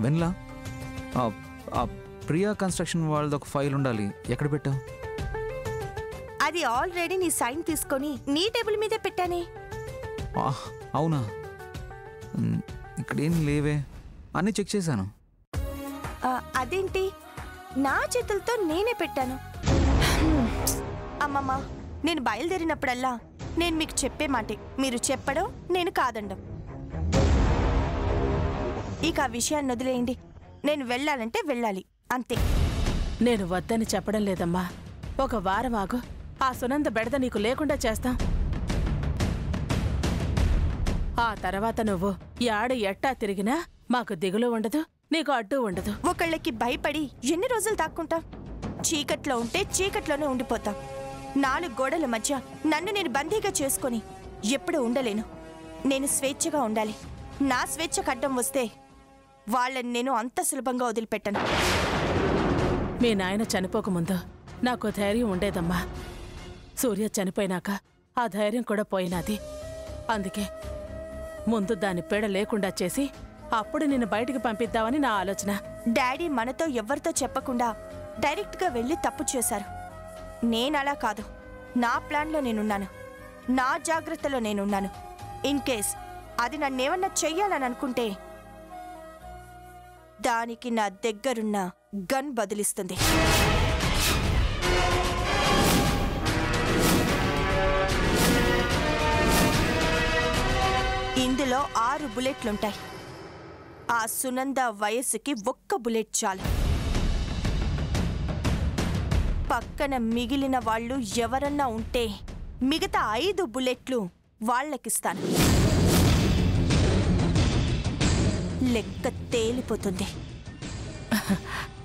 వెన్లా Priya construction వాళ్ళది ఒక file ఉండాలి. ఎక్కడ పెట్టావు? అది ఆల్రెడీ నీ సైన్ తీసుకొని నీ టేబుల్ మీదే పెట్టానే. అవునా? ఇక్కడేం లేవే, అన్నీ చెక్ చేశాను. అదేంటి, నా చేతులతో నేనే పెట్టాను. అమ్మమ్మ, నేను బయలుదేరినప్పుడల్లా నేను మీకు చెప్పే మాటే మీరు చెప్పడం, నేను కాదండం. ఇక ఆ విషయాన్ని వదిలేయండి. నేను వెళ్ళాలంటే వెళ్ళాలి, అంతే. నేను వద్దని చెప్పడం లేదమ్మా. ఒక వారం ఆగు, ఆ సునంద బెడద నీకు లేకుండా చేస్తాం. ఆ తర్వాత నువ్వు యాడ ఎట్టా తిరిగినా మాకు దిగులు ఉండదు, నీకు అడ్డు ఉండదు. ఒకళ్ళకి భయపడి ఎన్ని రోజులు తాక్కుంటాం? చీకట్లో ఉంటే చీకట్లోనే ఉండిపోతాం. 4 గోడల మధ్య నన్ను నేను బందీగా చేసుకొని ఎప్పుడు ఉండలేను. నేను స్వేచ్ఛగా ఉండాలి. నా స్వేచ్ఛకు అడ్డం వస్తే వాళ్ళని నేను అంత సులభంగా వదిలిపెట్టను. మీ నాయన చనిపోకముందు నాకు ధైర్యం ఉండేదమ్మా. సూర్య చనిపోయినాక ఆ ధైర్యం కూడా పోయినది. అందుకే ముందు దాని పీడ లేకుండా చేసి అప్పుడు నిన్ను బయటికి పంపిద్దామని నా ఆలోచన. డాడీ మనతో ఎవరితో చెప్పకుండా డైరెక్ట్గా వెళ్ళి తప్పు చేశారు. నేనలా కాదు. నా ప్లాన్లో నేనున్నాను, నా జాగ్రత్తలో నేనున్నాను. ఇన్ కేస్ అది నన్నేమన్నా చెయ్యాలని అనుకుంటే దానికి నా దగ్గరున్న గన్ బదిలిస్తుంది. ఇందులో 6 బుల్లెట్లుంటాయి. ఆ సునంద వయస్సుకి 1 బుల్లెట్ చాలు. పక్కన మిగిలిన వాళ్ళు ఎవరన్నా ఉంటే మిగతా 5 బుల్లెట్లు వాళ్ళకిస్తాను. లెక్క తేలిపోతుంది.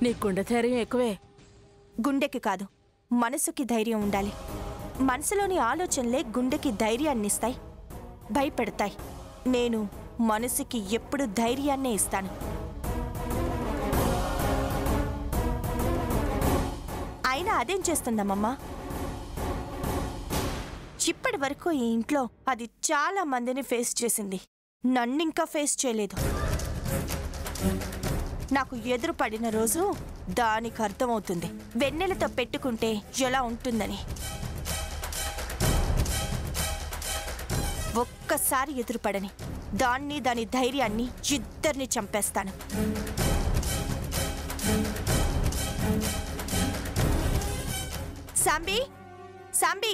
నీ గుండె ధైర్యం ఎక్కువే. గుండెకి కాదు, మనసుకి ధైర్యం ఉండాలి. మనసులోని ఆలోచనలే గుండెకి ధైర్యాన్నిస్తాయి, భయపెడతాయి. నేను మనసుకి ఎప్పుడు ధైర్యాన్నే ఇస్తాను. అయినా అదేం చేస్తుందమ్మమ్మా? ఇప్పటి వరకు ఈ ఇంట్లో అది చాలా మందిని ఫేస్ చేసింది, నన్నింకా ఫేస్ చేయలేదు. నాకు ఎదురు పడిన రోజు దానికి అర్థమవుతుంది వెన్నెలతో పెట్టుకుంటే ఎలా ఉంటుందని. ఒక్కసారి ఎదురుపడని దాన్ని, దాని ధైర్యాన్ని, ఇద్దరిని చంపేస్తాను. సాంబీ, సాంబీ,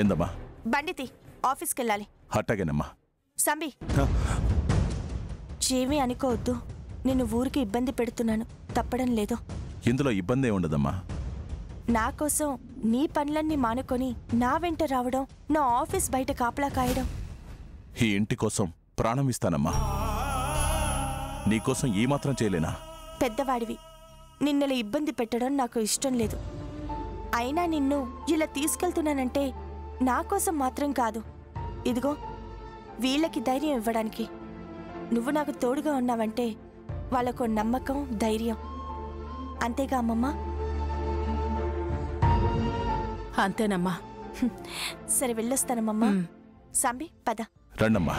ఏందమ్మా? బండితి, ఆఫీస్కి వెళ్ళాలి. అట్టగేనమ్మా. సాంబీ, ఏమీ అనుకోవద్దు. నేను ఊరికి ఇబ్బంది పెడుతున్నాను, తప్పడం లేదు. ఇందులో ఇబ్బంది ఉండదమ్మా. నా కోసం నీ పనులన్నీ మానుకొని నా వెంట రావడం, నా ఆఫీస్ బయట కాపలా కాయడం. ఈ ఇంటి కోసం ప్రాణం ఇస్తానమ్మా. నీకోసం ఈ మాత్రం చేయలేనా? పెద్దవాడివి, నిన్నలా ఇబ్బంది పెట్టడం నాకు ఇష్టం లేదు. అయినా నిన్ను ఇలా తీసుకెళ్తున్నానంటే నా కోసం మాత్రం కాదు, ఇదిగో వీళ్ళకి ధైర్యం ఇవ్వడానికి. నువ్వు నాకు తోడుగా ఉన్నావంటే వాళ్ళకు నమ్మకం, ధైర్యం. అంతేగా అమ్మమ్మ? అంతేనమ్మా. సరే, వెళ్ళొస్తానమ్మమ్మా. సాంబి, పద. రండమ్మా.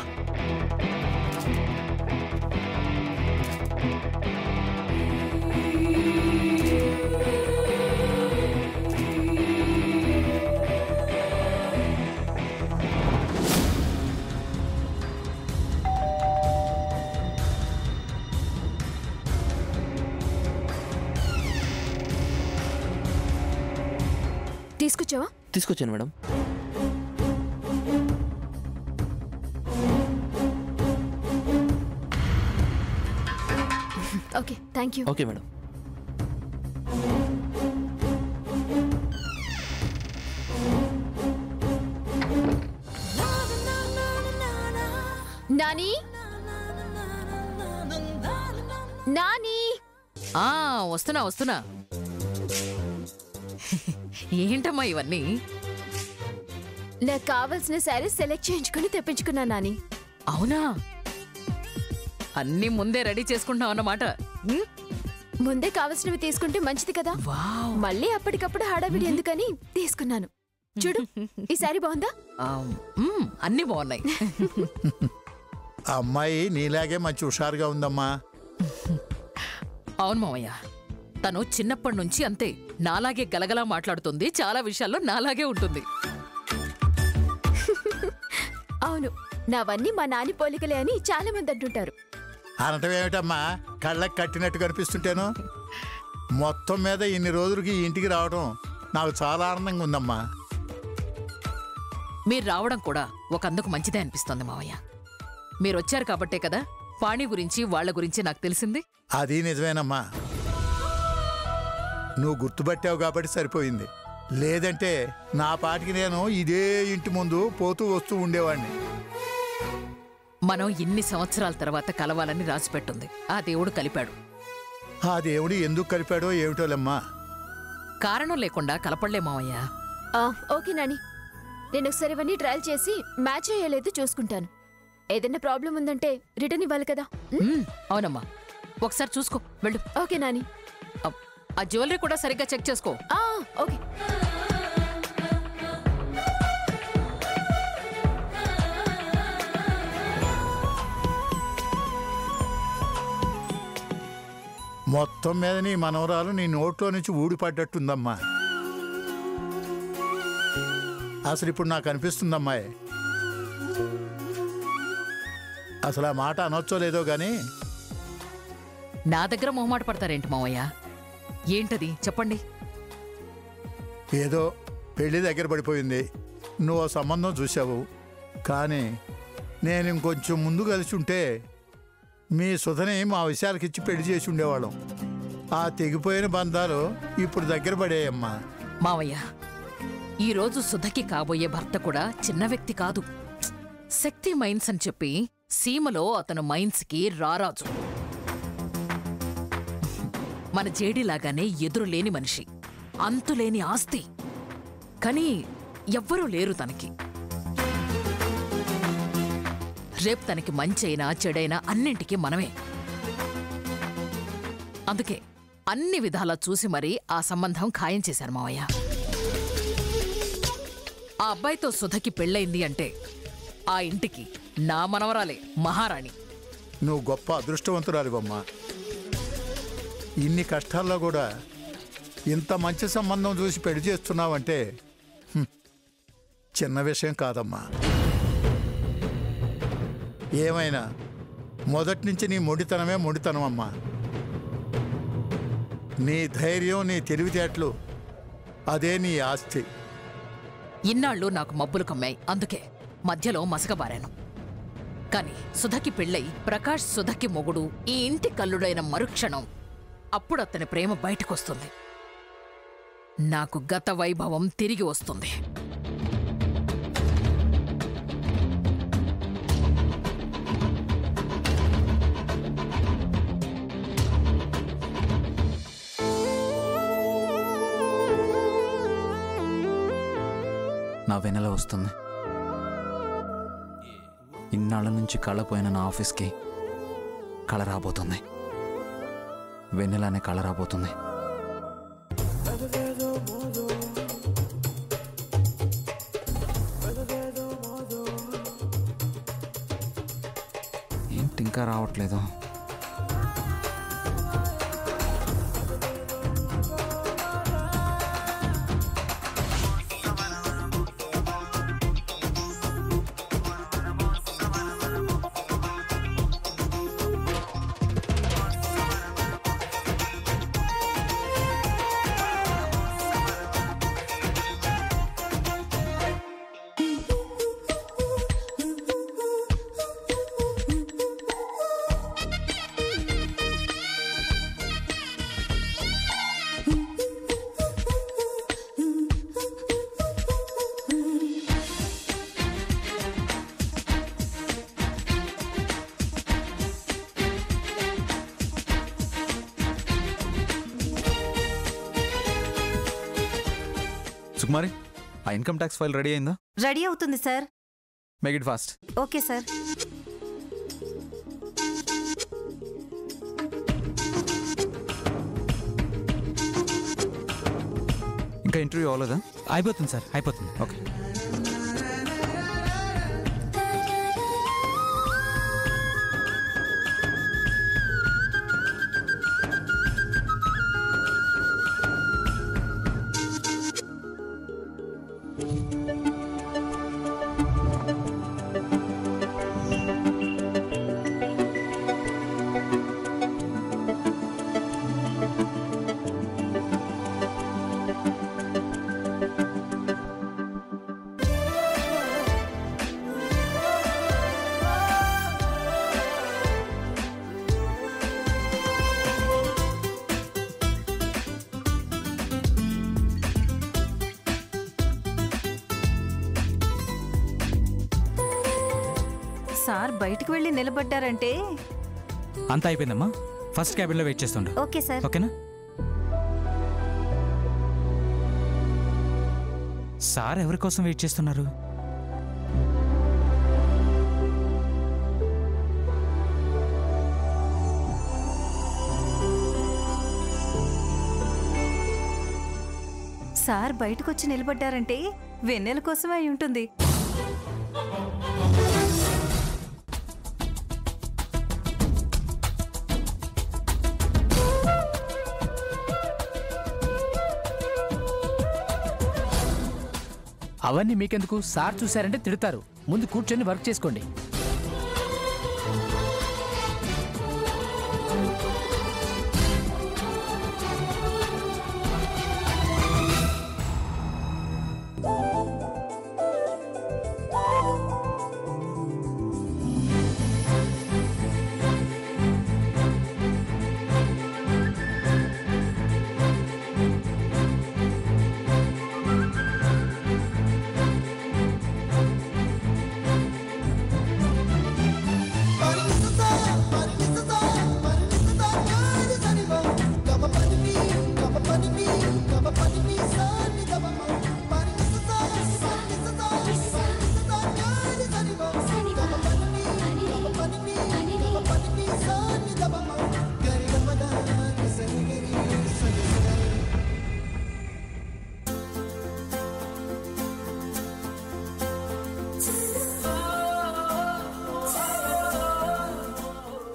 తీసుకొచ్చావా? తీసుకొచ్చాను madam. Okay, thank you. Okay madam. Nani, Nani. వస్తున్నా వస్తున్నా. ఏంటమ్మా ఇవన్నీ? నాకు కావాల్సిన శారీ సెలెక్ట్ చేయించుకుని తెప్పించుకున్నా నాని. అవునా? అన్నీ ముందే రెడీ చేసుకుంటున్నావు అన్నమాట. ముందే కావాల్సినవి తీసుకుంటే మంచిది కదా. మళ్ళీ అప్పటికప్పుడు హడావిడి ఎందుకని తీసుకున్నాను. చూడు, ఈ శారీ బాగుందా? అన్నీ బాగున్నాయి. అమ్మాయి నీలాగే మంచి హుషారుగా ఉందమ్మా. అవును మావయ్య, తను చిన్నప్పటి నుంచి అంతే. నాలాగే గలగలా మాట్లాడుతుంది, చాలా విషయాల్లో నాలాగే ఉంటుంది. అవును, నావన్నీ మా నాని పోలికలే అని చాలా మంది అంటుంటారు. అనటమేమిటమ్మా, కళ్ళకి కట్టినట్టు కనిపిస్తుంటేను. మొత్తం మీద ఇన్ని రోజులకి ఈ ఇంటికి రావడం నాకు చాలా ఆనందంగా ఉందమ్మా. మీరు రావడం కూడా ఒకందుకు మంచిదే అనిపిస్తోంది మావయ్య. మీరొచ్చారు కాబట్టే కదా పాణి గురించి వాళ్ళ గురించి నాకు తెలిసింది. అది నిజమేనమ్మా, నువ్వు గుర్తుపట్టావు కాబట్టి సరిపోయింది. లేదంటే నా పాటికి నేను ఇదే ఇంటి ముందు పోతూ వస్తూ ఉండేవాడిని. మనం ఇన్ని సంవత్సరాల తర్వాత కలవాలని రాసిపెట్టుంది. ఆ దేవుడు కలిపాడు. ఆ దేవుడు ఎందుకు కలిపాడో ఏమిటోలమ్మా. కారణం లేకుండా కలపడలే మావయ్య. ఓకే నాని, నేను ఒకసారి ఇవన్నీ ట్రయల్ చేసి మ్యాచ్ అయ్యేలేదు చూసుకుంటాను. ఏదైనా ప్రాబ్లం ఉందంటే రిటర్న్ ఇవ్వాలి కదా. అవునమ్మా, ఒకసారి చూసుకో, వెళ్ళు. ఓకే నాని. ఆ జ్యువెలరీ కూడా సరిగ్గా చెక్ చేసుకో. ఓకే. మొత్తం మీద నీ మనవరాలు నీ నోట్లో నుంచి ఊడిపడ్డట్టుందమ్మా. అసలు ఇప్పుడు నాకు అనిపిస్తుందమ్మాయి, అసలు ఆ మాట అనొచ్చో లేదో గాని. నా దగ్గర మొహమాట పడతారేంటి మావయ్య? ఏంటది చెప్పండి. ఏదో పెళ్లి దగ్గర పడిపోయింది, నువ్వు ఆ సంబంధం చూసావు. కానీ నేను ఇంకొంచెం ముందు కలిసి ఉంటే మీ సుధని మా విషయాలకిచ్చి పెళ్లి చేసి ఉండేవాళ్ళం. ఆ తెగిపోయిన బంధాలు ఇప్పుడు దగ్గర పడేయమ్మా. మావయ్య, ఈరోజు సుధకి కాబోయే భర్త కూడా చిన్న వ్యక్తి కాదు. శక్తి మైన్స్ అని చెప్పి సీమలో అతను మైన్స్కి రారాజు. మన జేడీలాగానే ఎదురులేని మనిషి, అంతులేని ఆస్తి. కానీ ఎవ్వరూ లేరు తనకి. రేపు తనకి మంచైనా చెడైనా అన్నింటికీ మనమే. అందుకే అన్ని విధాలా చూసి మరీ ఆ సంబంధం ఖాయం చేశారు మావయ్య. ఆ అబ్బాయితో సుధకి పెళ్ళయింది అంటే ఆ ఇంటికి నా మనవరాలే మహారాణి. నువ్వు గొప్ప అదృష్టవంతురాలివమ్మా. ఇన్ని కష్టాల్లో కూడా ఇంత మంచి సంబంధం చూసి పెళ్లి చేస్తున్నావంటే చిన్న విషయం కాదమ్మా. ఏమైనా మొదటి నుంచి నీ మొండితనమే మొండితనం అమ్మా. నీ ధైర్యం, నీ తెలివితేటలు, అదే నీ ఆస్తి. ఇన్నాళ్ళు నాకు మబ్బులు కమ్మాయి, అందుకే మధ్యలో మసకబారాను. కాని సుధకి పెళ్ళై ప్రకాష్ సుధకి మొగుడు ఈ ఇంటి కల్లుడైన మరుక్షణం అప్పుడు అతని ప్రేమ బయటకొస్తుంది. నాకు గత వైభవం తిరిగి వస్తుంది. నా వెన్నెల వస్తుంది. ఇన్నాళ్ళ నుంచి కళ పోయిన నా ఆఫీస్కి కళ రాబోతుంది. వెన్నెలానే కళ రాబోతుంది. ఏంటి ఇంకా రావట్లేదు? సుకుమారి, ఆ ఇన్కమ్ ట్యాక్స్ ఫైల్ రెడీ అయిందా? రెడీ అవుతుంది sir. Make it fast. Okay sir. ఇంకా ఇంటర్వ్యూ అవ్వలేదా? అయిపోతుంది సార్, అయిపోతుంది. ఓకే. సార్ బయటికి వెళ్ళి నిలబడ్డారంటే అంతా అయిపోయిందమ్మా. ఫస్ట్ క్యాబిన్లో వెయిట్ చేస్తుండ్రు. Okay sir. ఓకేనా? సార్ ఎవరి కోసం వెయిట్ చేస్తున్నారు? సార్ బయటకు వచ్చి నిలబడ్డారంటే వెన్నెల కోసమే అయి ఉంటుంది. అవన్నీ మీకెందుకు? సార్ చూశారంటే తిడతారు. ముందు కూర్చొని వర్క్ చేసుకోండి.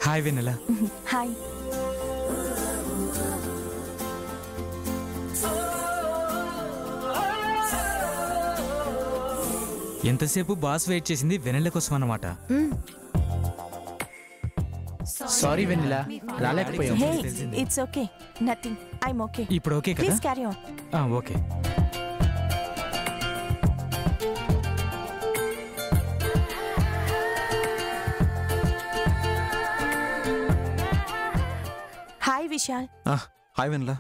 హాయ్ వెన్నెల. హాయ్. ఎంతసేపు బాస్ వెయిట్ చేసింది వెన్నెల కోసం అన్నమాట. సారీ వెన్నెల, రాలేకపోయాం. Hey, it's okay. Nothing. I'm okay. ఇప్పుడు ఓకే కదా? Please carry on. Okay. Hi Vishal. Hi Vennela.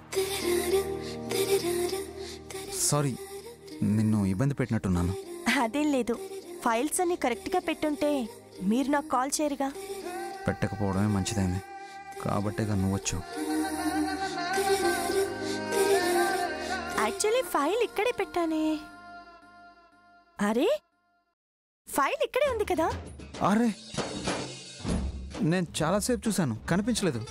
Sorry, నిన్ను ఇబ్బంది పెట్టినట్టున్నాను. అదేం లేదు. ఫైల్స్ అన్ని కరెక్ట్గా పెట్టుంటే మీరు నాకు కాల్ చేయరుగా. పెట్టకపోవడమే మంచిదైంది. కాబట్టేగా నువ్వు వచ్చావు. యాక్చువల్లీ ఫైల్ ఇక్కడే పెట్టానే. అరే, ఫైల్ ఇక్కడే ఉంది కదా. అరే, నేను చాలాసేపు చూశాను, కనిపించలేదు.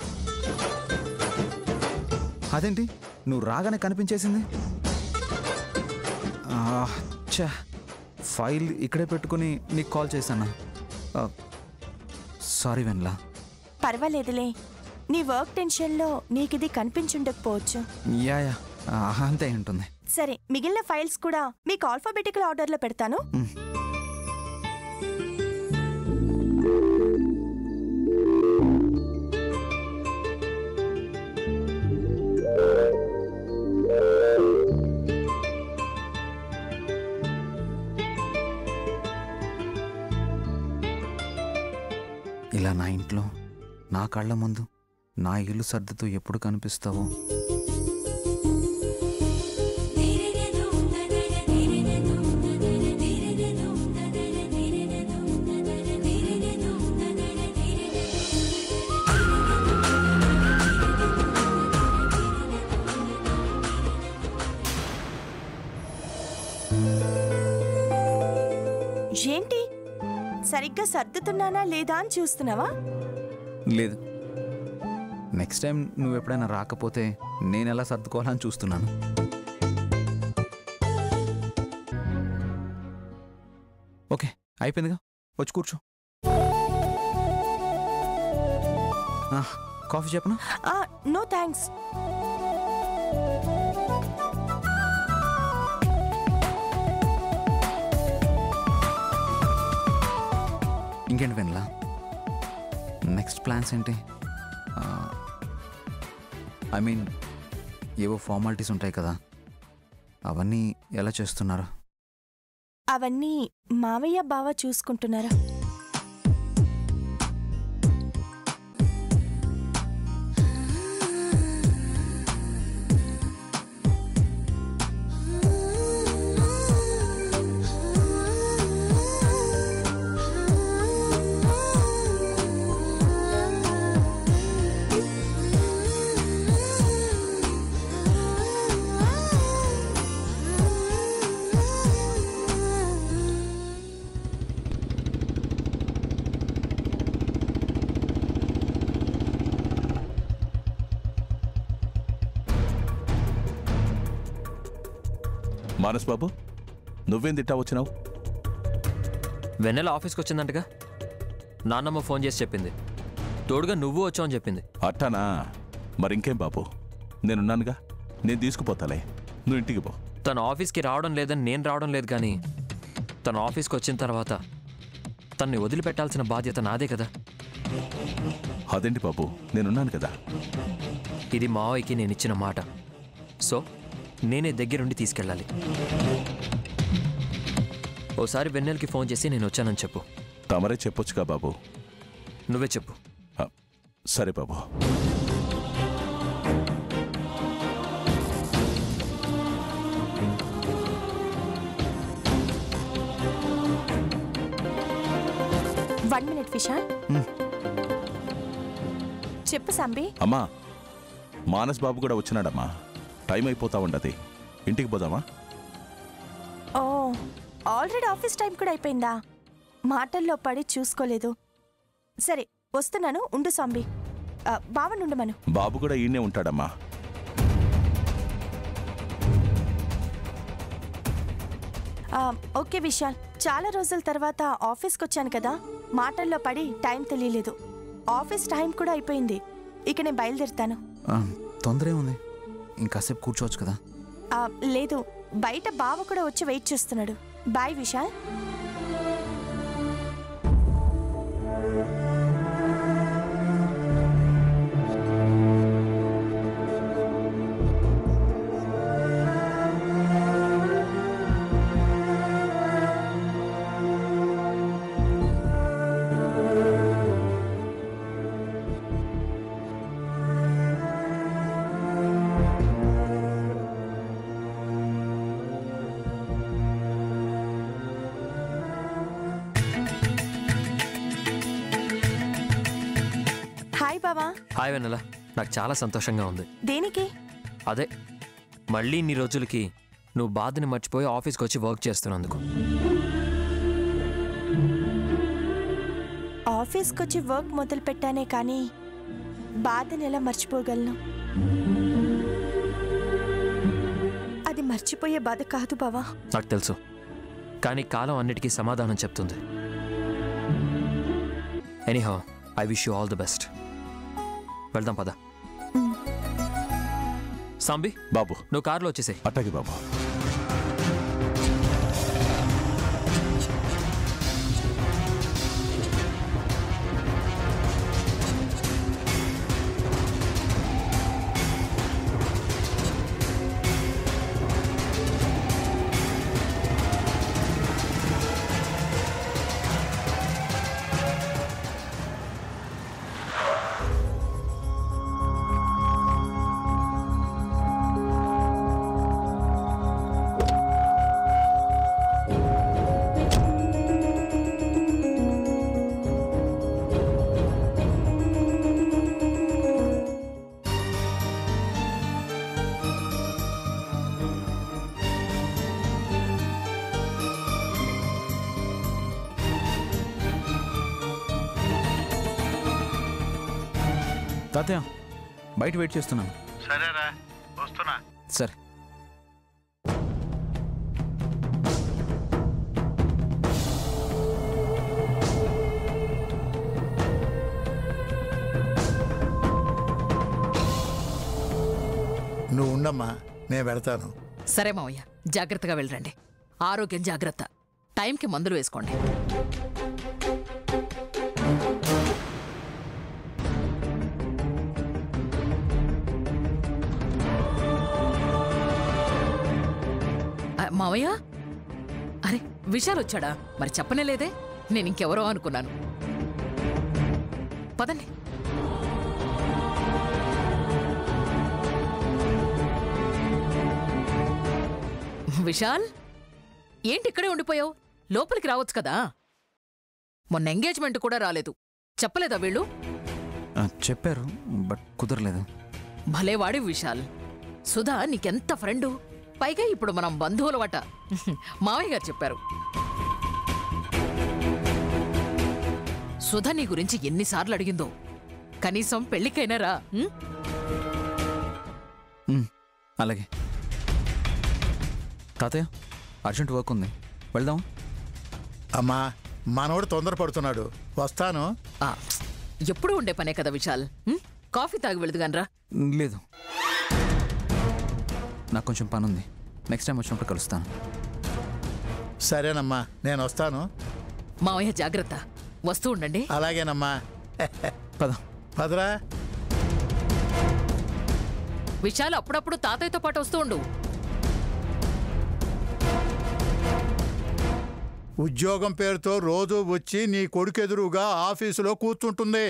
అదేంటి నువ్వు రాగానే కనిపించేసింది? ఛా, ఫైల్ ఇక్కడే పెట్టుకుని నీకు కాల్ చేశాను. సారీ వెన్నెల. పర్వాలేదులే, నీ వర్క్ టెన్షన్లో నీకు ఇది కనిపించుండకపోవచ్చు. యా అంతే ఉంటుంది. సరే, మిగిలిన ఫైల్స్ కూడా మీకు ఆల్ఫాబెటికల్ ఆర్డర్లో పెడతాను. ఇలా నా ఇంట్లో నా కళ్ళ ముందు నా ఇల్లు సర్దుతూ ఎప్పుడు కనిపిస్తావో. ఏంటి, సరిగ్గా సర్దుతున్నానా లేదా అని చూస్తున్నావా? లేదు, నెక్స్ట్ టైం నువ్వు ఎప్పుడైనా రాకపోతే నేను ఎలా సర్దుకోవాలని చూస్తున్నాను. ఓకే, అయిపోయిందిగా, వచ్చి కూర్చో. కాఫీ చెప్పనా? No thanks. ఇంకేంటి వెన్నెల, నెక్స్ట్ ప్లాన్స్ ఏంటి? ఐ మీన్, ఏవో ఫార్మాలిటీస్ ఉంటాయి కదా, అవన్నీ ఎలా చేస్తున్నారు? అవన్నీ మావయ్య బావ చూసుకుంటున్నారా? మానస్ బాబు, నువ్వేం తిట్టా వచ్చినావు? వెన్నెల ఆఫీస్కి వచ్చిందంటగా. నాన్నమ్మ ఫోన్ చేసి చెప్పింది. తోడుగా నువ్వు వచ్చావని చెప్పింది. అట్టానా? మరింకేం బాబు, నేనున్నానుగా, నేను తీసుకుపోతాలే, నువ్వు ఇంటికి పో. తన ఆఫీస్కి రావడం లేదని నేను రావడం లేదు, కానీ తన ఆఫీస్కి వచ్చిన తర్వాత తన్ని వదిలిపెట్టాల్సిన బాధ్యత నాదే కదా. అదేంటి బాబు, నేనున్నాను కదా. ఇది మావయ్యకి నేను ఇచ్చిన మాట. సో నేనే దగ్గరుండి తీసుకెళ్ళాలి. ఓసారి వెన్నెలకి ఫోన్ చేసి నేను వచ్చానని చెప్పు. తమరే చెప్పొచ్చుగా బాబు. నువ్వే చెప్పు. సరే బాబు. One minute Vishal. చెప్పు సంబి. అమ్మా, మానస్ బాబు కూడా వచ్చినాడమ్మా. టైం అయిపోతా ఉండదు, ఇంటికి పోదామా? ఓ, ఆల్రెడీ ఆఫీస్ టైం కూడా అయిపోయిందా? మాటల్లో పడి చూసుకోలేదు. సరే వస్తున్నాను, ఉండు సాంబి. బావనుండమను. బాబు కూడా ఈయనే ఉంటాడమ్మా. ఓకే విశాల్, చాలా రోజుల తర్వాత ఆఫీస్కి వచ్చాను కదా, మాటల్లో పడి టైం తెలియలేదు. ఆఫీస్ టైం కూడా అయిపోయింది. ఇక నేను బయలుదేరుతాను. తొందరే ఉంది, ఇంకాసేపు కూర్చోవచ్చు కదా. లేదు, బయట బావ కూడా వచ్చి వెయిట్ చేస్తున్నాడు. బాయ్ విశాల్. హాయ్ వెన్నెల, నాకు చాలా సంతోషంగా ఉంది. దేనికి? అదే, మళ్ళీ ఇన్ని రోజులకి నువ్వు బాధని మర్చిపోయి ఆఫీస్కి వచ్చి వర్క్ చేస్తున్నందుకు. ఆఫీస్కి వచ్చి వర్క్ మొదలు పెట్టానే కానీ బాధని ఎలా మర్చిపోగలను? అది మర్చిపోయే బాధ కాదు బావా. నాకు తెలుసు, కానీ కాలం అన్నిటికీ సమాధానం చెప్తుంది. Anyhow, I wish you all the best. వెళ్దాం పద. సాంబి బాబు, నువ్వు కారులో వచ్చేసాయి. అట్టాగి బాబు. తాతయ్య, బయట వెయిట్ చేస్తున్నాను. సరేరా, వస్తున్నా. సరే. నువ్వు ఉండమ్మా, నేను వెళ్తాను. సరే మావయ్య, జాగ్రత్తగా వెళ్ళండి. ఆరోగ్యం జాగ్రత్త. టైంకి మందులు వేసుకోండి. మావయ్య, అరే విశాల్ వచ్చాడా? మరి చెప్పనే లేదే. నేను ఇంకెవరో అనుకున్నాను. పదండి. విశాల్, ఏంటి ఇక్కడే ఉండిపోయావు? లోపలికి రావచ్చు కదా. మొన్న ఎంగేజ్మెంట్ కూడా రాలేదు. చెప్పలేదా వీళ్ళు? చెప్పారు, బట్ కుదరలేదు. భలేవాడి విశాల్. సుధా నీకెంత ఫ్రెండు, పైగా ఇప్పుడు మనం బంధువులవట. మావయ్య గారు చెప్పారు. సుధ నీ గురించి ఎన్నిసార్లు అడిగిందో. కనీసం పెళ్లికైనా రా. అలాగే. తాతయ్య అర్జెంట్ వర్క్ ఉంది, వెళ్దాం. అమ్మా మనోడు తొందరపడుతున్నాడు, వస్తాను. ఎప్పుడు ఉండే పనే కదా విశాల్. కాఫీ తాగి వెళుదుగానరా. లేదు, నాకు కొంచెం పని ఉంది. నెక్స్ట్ టైం వచ్చినప్పుడు కలుస్తాను. సరేనమ్మా, నేను వస్తాను. మావయ్య జాగ్రత్త, వస్తూ ఉండండి. అలాగేనమ్మా. పద పదరా. విశాల్ అప్పుడప్పుడు తాతయ్యతో పాటు వస్తూ ఉండు. ఉద్యోగం పేరుతో రోజు వచ్చి నీ కొడుకెదురుగా ఆఫీసులో కూర్చుంటుంది.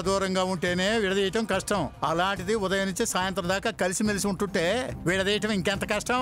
దూరంగా ఉంటేనే విడదీయటం కష్టం, అలాంటిది ఉదయం నుంచి సాయంత్రం దాకా కలిసిమెలిసి ఉంటుంటే విడదీయటం ఇంకెంత కష్టం.